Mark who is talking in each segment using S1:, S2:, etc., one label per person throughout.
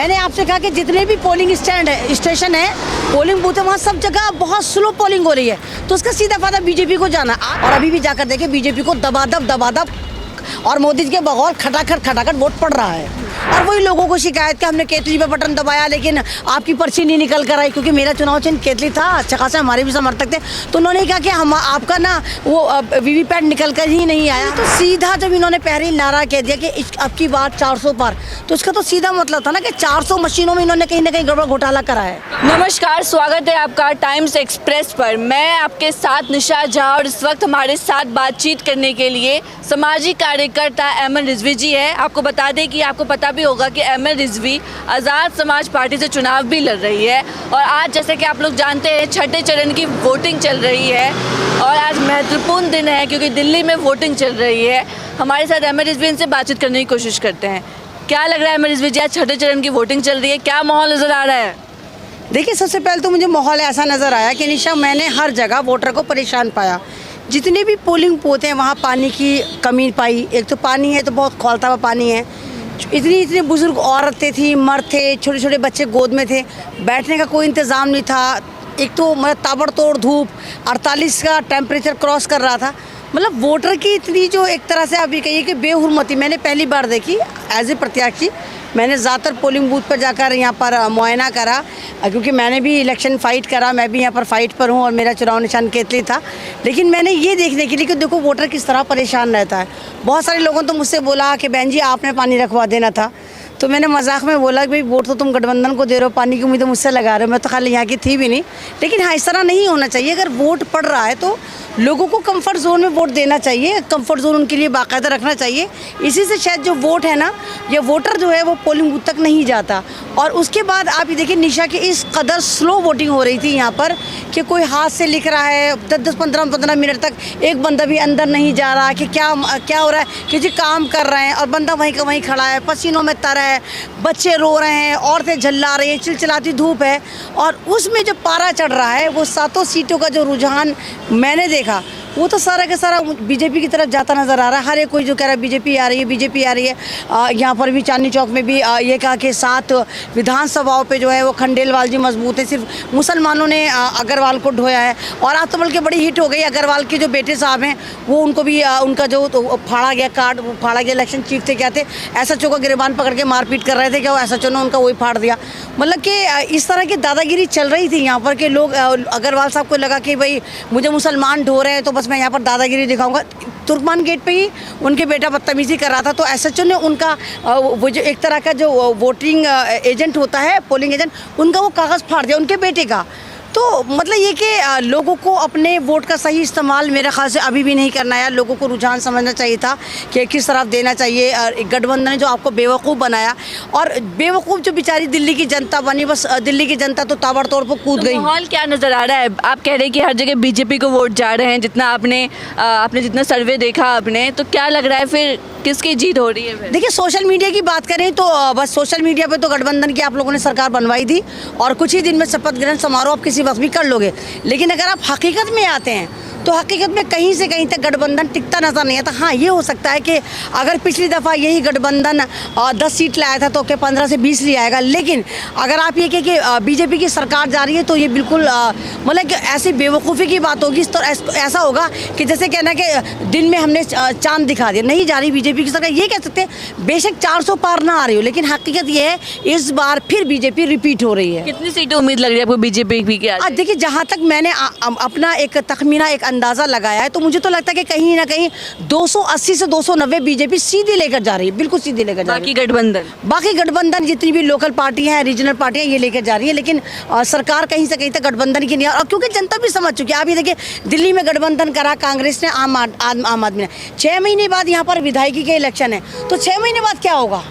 S1: मैंने आपसे कहा कि जितने भी पोलिंग स्टेशन है, पोलिंग बूथ है, वहाँ सब जगह बहुत स्लो पोलिंग हो रही है, तो उसका सीधा फायदा बीजेपी को जाना। और अभी भी जाकर देखे बीजेपी को दबादब और मोदी जी के बगौर खटाखट वोट पड़ रहा है। और वही लोगों को शिकायत कि हमने केतली पे बटन दबाया लेकिन आपकी पर्ची नहीं निकल कर आई, क्योंकि मेरा चुनाव चिन्ह केतली था, अच्छा खासा हमारे भी समर्थक थे, तो उन्होंने कहा कि हम आपका ना वो वीवीपैट निकल कर ही नहीं आया। तो सीधा जब इन्होंने पहले नारा कह दिया कि अब की बात 400 पार, तो इसका तो सीधा मतलब था ना कि 400 मशीनों में इन्होंने कहीं ना कहीं गड़बड़ घोटाला करा है।
S2: नमस्कार, स्वागत है आपका टाइम्स एक्सप्रेस पर। मैं आपके साथ निशा झा और इस वक्त हमारे साथ बातचीत करने के लिए सामाजिक कार्यकर्ता अहमद रिजवी जी है। आपको बता दें कि आपको पता भी होगा कि अहमद रिजवी आज़ाद समाज पार्टी से चुनाव भी लड़ रही है और आज जैसे कि आप लोग जानते हैं छठे चरण की वोटिंग चल रही है और आज महत्वपूर्ण दिन है क्योंकि दिल्ली में वोटिंग चल रही है। हमारे साथ अहमद रिजवी इनसे बातचीत करने की कोशिश करते हैं। क्या लग रहा है अहमद रिजवी जी, आज छठे चरण की वोटिंग चल रही है, क्या माहौल नज़र आ रहा है?
S1: देखिए, सबसे पहले तो मुझे माहौल ऐसा नज़र आया कि निशा, मैंने हर जगह वोटर को परेशान पाया। जितने भी पोलिंग बूथ हैं वहाँ पानी की कमी पाई। एक तो पानी है तो बहुत खौलता हुआ पानी है, इतनी बुजुर्ग औरतें थी, मर्द थे, छोटे छोटे बच्चे गोद में थे, बैठने का कोई इंतज़ाम नहीं था। एक तो मतलब ताबड़तोड़ धूप, 48 का टेम्परेचर क्रॉस कर रहा था। मतलब वोटर की इतनी जो एक तरह से आप ये कहिए कि बेहुरमती मैंने पहली बार देखी एज ए प्रत्याशी। मैंने ज़्यादातर पोलिंग बूथ पर जाकर यहाँ पर मुआयना करा, क्योंकि मैंने भी इलेक्शन फ़ाइट करा, मैं भी यहाँ पर फाइट पर हूँ और मेरा चुनाव निशान केतली था। लेकिन मैंने ये देखने के लिए कि देखो वोटर किस तरह परेशान रहता है। बहुत सारे लोगों ने तो मुझसे बोला कि बहन जी आपने पानी रखवा देना था, तो मैंने मजाक में बोला कि भाई वोट तो तुम गठबंधन को दे रहे हो, पानी की उम्मीद मुझसे लगा रहे हो, मैं तो खाली यहाँ की थी भी नहीं। लेकिन हाँ, इस तरह नहीं होना चाहिए। अगर वोट पड़ रहा है तो लोगों को कंफर्ट जोन में वोट देना चाहिए, कंफर्ट जोन उनके लिए बाकायदा रखना चाहिए। इसी से शायद जो वोट है ना, ये वोटर जो है वो पोलिंग बूथ तक नहीं जाता। और उसके बाद आप ये देखिए निशा कि इस कदर स्लो वोटिंग हो रही थी यहाँ पर कि कोई हाथ से लिख रहा है, 10-15 मिनट तक एक बंदा भी अंदर नहीं जा रहा कि क्या हो रहा है, किसी काम कर रहे हैं और बंदा वहीं का वहीं खड़ा है, पसीनों में तर है, बच्चे रो रहे हैं, औरतें झल्ला रही हैं, चिलचिलाती धूप है। और उसमें जो पारा चढ़ रहा है वो 7 सीटों का जो रुझान मैंने देखा वो तो सारा का सारा बीजेपी की तरफ जाता नज़र आ रहा है। हर एक कोई जो कह रहा है बीजेपी आ रही है, बीजेपी आ रही है। यहाँ पर भी चांदनी चौक में भी ये कहा कि 7 विधानसभाओं पे जो है वो खंडेलवाल जी मजबूत है, सिर्फ मुसलमानों ने अग्रवाल को ढोया है। और आज तो बल्कि बड़ी हिट हो गई, अग्रवाल के जो बेटे साहब हैं वो उनको भी उनका जो फाड़ा गया कार्ड, फाड़ा गया। इलेक्शन चीफ थे, क्या थे, SHO का गिरबान पकड़ के मारपीट कर रहे थे, क्या वो SHO ने उनका वही फाड़ दिया। मतलब कि इस तरह की दादागिरी चल रही थी यहाँ पर कि लोग, अग्रवाल साहब को लगा कि भाई मुझे मुसलमान ढो रहे हैं तो बस मैं यहाँ पर दादागिरी दिखाऊंगा। तुर्कमान गेट पे ही उनके बेटा बदतमीजी कर रहा था, तो SHO ने उनका वो जो एक तरह का जो वोटिंग एजेंट होता है, पोलिंग एजेंट, उनका वो कागज़ फाड़ दिया उनके बेटे का। तो मतलब ये कि लोगों को अपने वोट का सही इस्तेमाल मेरे ख्याल से अभी भी नहीं करना है। लोगों को रुझान समझना चाहिए था कि किस तरफ देना चाहिए। गठबंधन ने जो आपको बेवकूफ़ बनाया, और बेवकूफ़ जो बेचारी दिल्ली की जनता बनी, बस दिल्ली की जनता तो ताबड़तोड़ पर कूद गई।
S2: माहौल क्या नज़र आ रहा है? आप कह रहे हैं कि हर जगह बीजेपी को वोट जा रहे हैं, जितना आपने जितना सर्वे देखा आपने, तो क्या लग रहा है फिर किसकी जीत हो रही है?
S1: देखिए, सोशल मीडिया की बात करें तो बस सोशल मीडिया पे तो गठबंधन की आप लोगों ने सरकार बनवाई थी और कुछ ही दिन में शपथ ग्रहण समारोह आप किसी वक्त भी कर लोगे। लेकिन अगर आप हकीकत में आते हैं तो हकीकत में कहीं से कहीं तक गठबंधन टिकता नज़र नहीं आता। हाँ, ये हो सकता है कि अगर पिछली दफ़ा यही गठबंधन 10 सीट लाया था तो 15 से 20 ले आएगा। लेकिन अगर आप ये कहें कि बीजेपी की सरकार जा रही है तो ये बिल्कुल मतलब कि ऐसी बेवकूफ़ी की बात होगी। तो ऐसा होगा कि जैसे कहना कि दिन में हमने चांद दिखा दिया, नहीं जा रही बीजेपी की सरकार, ये कह सकते हैं। बेशक 400 पार ना आ रही हो, लेकिन हकीकत ये है इस बार फिर बीजेपी रिपीट हो रही है।
S2: कितनी सीटें उम्मीद लग रही है आपको बीजेपी की?
S1: देखिए, जहाँ तक मैंने अपना एक तखमीना, एक अंदाज़ा लगाया है, तो मुझे तो लगता है कि कहीं ना कहीं 280 से 290 बीजेपी सीधी लेकर जा रही है, बिल्कुल सीधी लेकर जा रही है। बाकी गठबंधन जितनी भी लोकल पार्टियां हैं, रीजनल पार्टियां, ये लेकर जा रही है। लेकिन सरकार कहीं से कहीं तक गठबंधन की नहीं है। और क्योंकि जनता भी समझ चुकी है। आप ये देखिए, दिल्ली में गठबंधन करा कांग्रेस ने, आम आदमी ने। 6 महीने बाद यहाँ पर विधायकी के इलेक्शन है, तो 6 महीने बाद क्या होगा?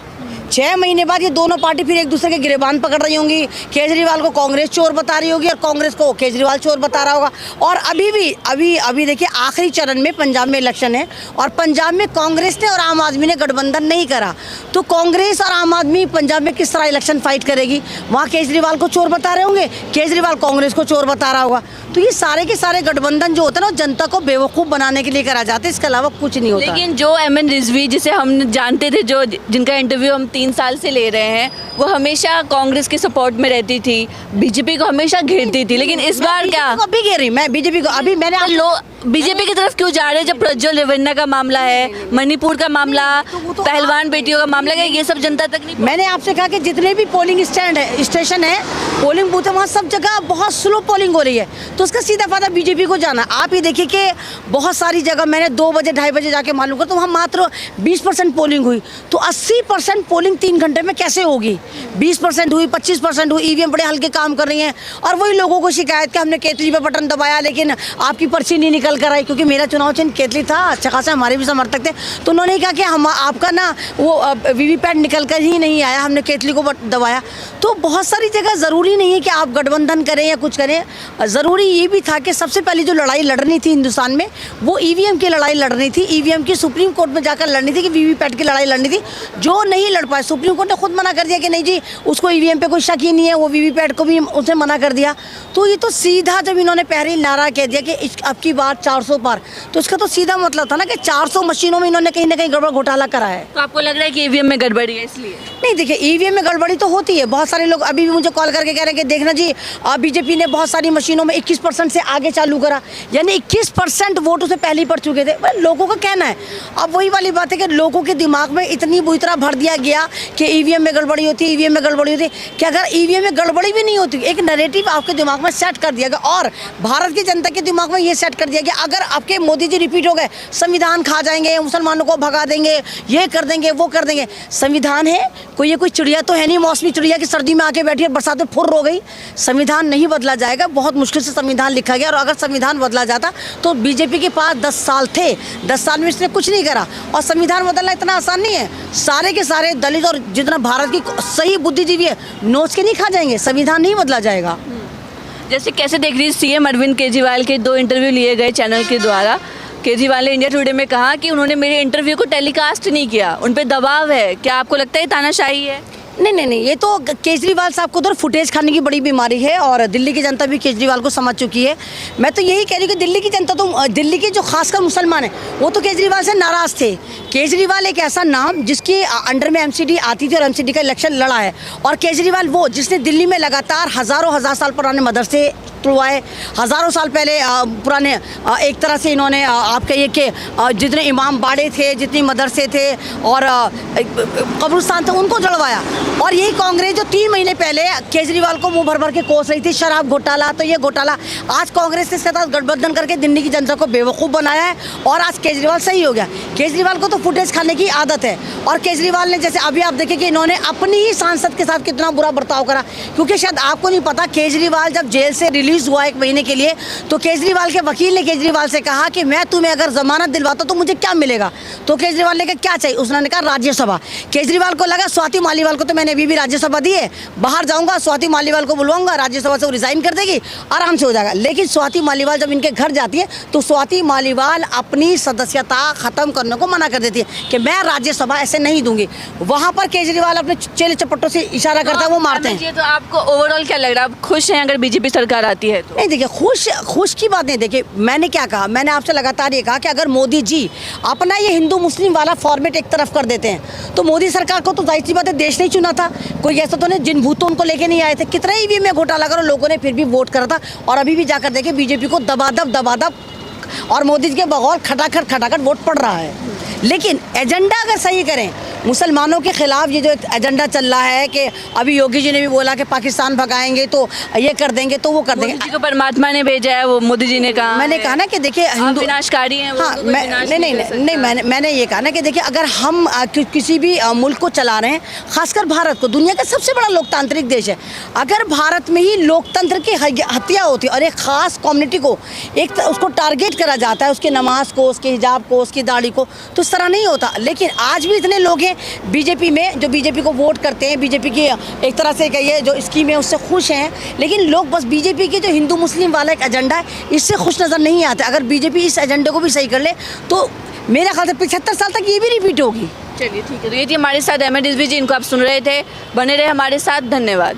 S1: 6 महीने बाद ये दोनों पार्टी फिर एक दूसरे के गिरेबान पकड़ रही होंगी। केजरीवाल को कांग्रेस चोर बता रही होगी और कांग्रेस को केजरीवाल चोर बता रहा होगा। और अभी देखिए, आखिरी चरण में पंजाब में इलेक्शन है और पंजाब में कांग्रेस ने और आम आदमी ने गठबंधन नहीं करा, तो कांग्रेस और आम आदमी पंजाब में किस तरह इलेक्शन फाइट करेगी? वहाँ केजरीवाल को चोर बता रहे होंगे, केजरीवाल कांग्रेस को चोर बता रहा होगा। तो ये सारे के सारे गठबंधन जो होता है ना, जनता को बेवकूफ़ बनाने के लिए करा जाते हैं, इसके अलावा कुछ नहीं होता।
S2: लेकिन जो अहमद रिजवी, जिसे हम जानते थे, जो जिनका इंटरव्यू हम 3 साल से ले रहे हैं वो हमेशा कांग्रेस के सपोर्ट में रहती थी, बीजेपी को हमेशा घेरती थी, लेकिन इस बार क्या
S1: अभी कह रही मैं बीजेपी को अभी मैंने
S2: लोग बीजेपी की तरफ क्यों जा रहे हैं? जब प्रज्वल रेवन्ना का मामला है, मणिपुर का मामला, पहलवान बेटियों का मामला है, ये सब जनता तक नहीं।
S1: मैंने आपसे कहा कि जितने भी पोलिंग स्टेशन है, पोलिंग बूथ है, वहाँ सब जगह बहुत स्लो पोलिंग हो रही है, तो उसका सीधा फायदा बीजेपी को जाना। आप ये देखिए कि बहुत सारी जगह मैंने 2 बजे 2:30 बजे जाके मालूम कर, तो वहाँ मात्र 20% पोलिंग हुई, तो 80% पोलिंग 3 घंटे में कैसे होगी? 20% हुई, 25% हुई, ईवीएम बड़े हल्के काम कर रही हैं, और वही लोगों को शिकायत कि हमने केतली पे बटन दबाया लेकिन आपकी पर्ची नहीं निकल कर आई, क्योंकि मेरा चुनाव चिन्ह केतली था, अच्छा खासा हमारे भी समर्थक थे, तो उन्होंने कहा कि हम आपका ना वो वीवीपैट निकल कर ही नहीं आया, हमने केतली को दबाया। तो बहुत सारी जगह ज़रूरी नहीं है कि आप गठबंधन करें या कुछ करें, ज़रूरी ये भी था कि सबसे पहले जो लड़ाई लड़नी थी हिंदुस्तान में वो ईवीएम की लड़ाई लड़नी थी, ईवीएम की सुप्रीम कोर्ट में जाकर लड़नी थी, कि वीवीपैट की लड़ाई लड़नी थी, जो नहीं लड़ पाए। सुप्रीम कोर्ट ने खुद मना कर दिया कि नहीं जी, उसको ईवीएम पे कोई शक ही नहीं है, वो वीवीपैट को भी उसने मना कर दिया। तो ये तो सीधा जब इन्होंने पहले नारा कह दिया कि अब की बार 400 पार, तो इसका तो सीधा मतलब था ना कि 400 मशीनों में इन्होंने कहीं ना कहीं गड़बड़ घोटाला करा है।
S2: तो आपको लग रहा है कि ईवीएम में गड़बड़ी है इसलिए?
S1: नहीं, देखिए ईवीएम में गड़बड़ी तो होती है, बहुत सारे लोग अभी भी मुझे कॉल करके कह रहे हैं कि देखना जी बीजेपी ने बहुत सारी मशीनों में 21% से आगे चालू करा, यानी 21% वोट उसे पहले ही पड़ चुके थे। भाई लोगों का कहना है, अब वही वाली बात है कि लोगों के दिमाग में इतनी बुरी तरह भर दिया गया कि ईवीएम में गड़बड़ी होती है, ईवीएम में गड़बड़ी होती है, कि अगर ईवीएम में गड़बड़ी भी नहीं होती, एक नैरेटिव आपके दिमाग में सेट कर दिया गया, और भारत की जनता के दिमाग में ये सेट कर दिया गया अगर आपके मोदी जी रिपीट हो गए, संविधान खा जाएंगे, मुसलमानों को भगा देंगे, ये कर देंगे, वो कर देंगे। संविधान है कोई, ये कोई चिड़िया तो है नहीं मौसमी चिड़िया की सर्दी में आके बैठी है, बरसात में फुर्र हो गई। संविधान नहीं बदला जाएगा, बहुत मुश्किल से संविधान लिखा गया, और अगर संविधान बदला जाता तो बीजेपी के पास 10 साल थे, 10 साल में इसने कुछ नहीं करा, और संविधान बदलना इतना आसान नहीं है। सारे के सारे दलित और जितना भारत की सही बुद्धिजीवी है नोच के नहीं खा जाएंगे, संविधान नहीं बदला जाएगा।
S2: जैसे कैसे देख रही है सीएम अरविंद केजरीवाल के 2 इंटरव्यू लिए गए चैनल के द्वारा? केजरीवाल ने इंडिया टुडे में कहा कि उन्होंने मेरे इंटरव्यू को टेलीकास्ट नहीं किया, उन पे दबाव है। क्या आपको लगता है तानाशाही है?
S1: नहीं, ये तो केजरीवाल साहब को उधर फुटेज खाने की बड़ी बीमारी है, और दिल्ली की जनता भी केजरीवाल को समझ चुकी है। मैं तो यही कह रही हूँ कि दिल्ली की जनता तो, दिल्ली के जो खासकर मुसलमान हैं वो तो केजरीवाल से नाराज़ थे। केजरीवाल एक ऐसा नाम जिसके अंडर में एमसीडी आती थी और एमसीडी का इलेक्शन लड़ा है, और केजरीवाल वो जिसने दिल्ली में लगातार हजार साल पुराने मदरसे तुड़वाए, हज़ारों साल पहले पुराने एक तरह से इन्होंने आप कहिए कि जितने इमाम बाड़े थे, जितने मदरसे थे और कब्रिस्तान थे, उनको जड़वाया। और यही कांग्रेस जो 3 महीने पहले केजरीवाल को मुंह भर भर के कोस रही थी, शराब घोटाला तो ये घोटाला, आज कांग्रेस ने इसके साथ गठबंधन करके दिल्ली की जनता को बेवकूफ़ बनाया है, और आज केजरीवाल सही हो गया। केजरीवाल को तो फुटेज खाने की आदत है, और केजरीवाल ने जैसे अभी आप देखें कि इन्होंने अपनी ही सांसद के साथ कितना बुरा बर्ताव करा, क्योंकि शायद आपको नहीं पता, केजरीवाल जब जेल से रिलीज हुआ 1 महीने के लिए, तो केजरीवाल के वकील ने केजरीवाल से कहा कि मैं तुम्हें अगर जमानत दिलवाता तो मुझे क्या मिलेगा? तो केजरीवाल ने कहा क्या चाहिए? उसने कहा राज्यसभा। केजरीवाल को लगा स्वाति मालीवाल को तो मैंने अभी भी राज्यसभा दी है, बाहर जाऊंगा स्वाति मालीवाल को बुलवाऊंगा, राज्यसभा से वो रिजाइन कर देगी, आराम से हो जाएगा। लेकिन स्वाति मालीवाल जब इनके घर जाती है तो स्वाति मालीवाल अपनी सदस्यता खत्म करने को मना कर देती है कि मैं राज्यसभा ऐसे नहीं दूंगी। वहां पर केजरीवाल अपने चेले चपट्टों से इशारा करता है, वो मारते हैं।
S2: तो आपको ओवरऑल क्या लग रहा है, आप खुश हैं अगर बीजेपी सरकार आती है तो?
S1: नहीं, देखिए खुश की बात नहीं। देखिए मैंने क्या कहा, मैंने आपसे लगातार ये कहा कि अगर मोदी जी अपना ये हिंदू मुस्लिम वाला फॉर्मेट एक तरफ कर देते हैं तो मोदी सरकार को तो जाहिर सी बात है देश नहीं चुना था, कोई ऐसा तो नहीं जिन भूतों उनको लेके नहीं आए थे। कितना ही भी में घोटाला करो, लोगों ने फिर भी वोट करा था, और अभी भी जाकर देखे बीजेपी को दबादब और मोदी जी के बगौर खटाखट वोट पड़ रहा है। लेकिन एजेंडा अगर सही करें, मुसलमानों के खिलाफ ये जो एजेंडा चल रहा है कि अभी योगी जी ने भी बोला कि पाकिस्तान भगाएंगे तो ये कर देंगे तो वो कर देंगे,
S2: मोदी जी को परमात्मा ने भेजा है, वो मोदी जी ने कहा।
S1: मैंने कहा ना कि देखिए हिंदू
S2: विनाशकारी हैं।
S1: हाँ, नहीं, मैंने ये कहा ना कि देखिए अगर हम किसी भी मुल्क को चला रहे हैं, खासकर भारत को, दुनिया का सबसे बड़ा लोकतांत्रिक देश है, अगर भारत में ही लोकतंत्र की हत्या होती है और एक ख़ास कम्युनिटी को उसको टारगेट करा जाता है, उसकी नमाज को, उसके हिजाब को, उसकी दाढ़ी को, तो इस तरह नहीं होता। लेकिन आज भी इतने लोग हैं बीजेपी में जो बीजेपी को वोट करते हैं, बीजेपी की एक तरह से कहिए जो स्कीम है उससे खुश हैं, लेकिन लोग बस बीजेपी के जो हिंदू मुस्लिम वाला एक एजेंडा है इससे खुश नज़र नहीं आते। अगर बीजेपी इस एजेंडे को भी सही कर ले तो मेरा ख्याल से 75 साल तक ये भी रिपीट होगी।
S2: चलिए ठीक है, तो ये थी हमारे साथ अहमद रिजवी जी, इनको आप सुन रहे थे, बने रहे हमारे साथ, धन्यवाद।